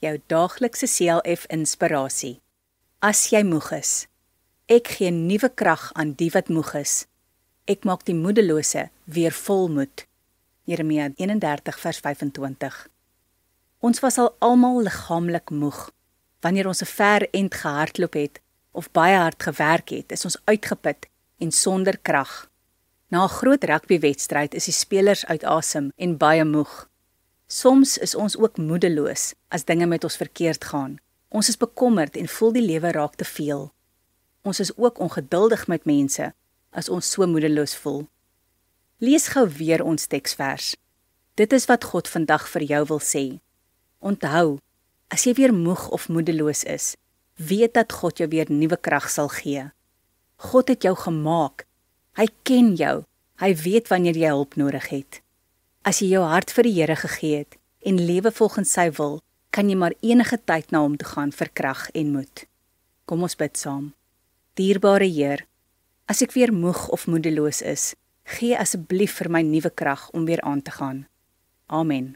jou daaglikse CLF inspirasie. As jy moeg is, ek gee nuwe krag aan die wat moeg is. Ek maak die moedelose weer vol moed. Jeremia 31 vers 25. Ons was al almal liggaamlik moeg. Wanneer ons 'n ver end gehardloop het of baie hard gewerk het, is ons uitgeput en sonder krag. Na 'n groot rugbywedstryd is die spelers uit asem en baie moeg. Soms is ons ook moedeloos as dinge met ons verkeerd gaan. Ons is bekommerd en voel die lewe raak te veel. Ons is ook ongeduldig met mense as ons so moedeloos voel. Lees gou weer ons teksvers. Dit is wat God vandag vir jou wil sê. Onthou, as jy weer moeg of moedeloos is, weet dat God jou weer nuwe krag sal gee. God het jou gemaak. Hy ken jou. Hy weet wanneer jy hulp nodig het. As jy jou hart vir die Here gegee het en lewe volgens sy wil, kan jy maar enige tyd na hom toe gaan vir krag en moed. Kom ons bid saam. Dierbare Heer, as ek weer moeg of moedeloos is, gee asseblief vir my nuwe krag om weer aan te gaan. Amen.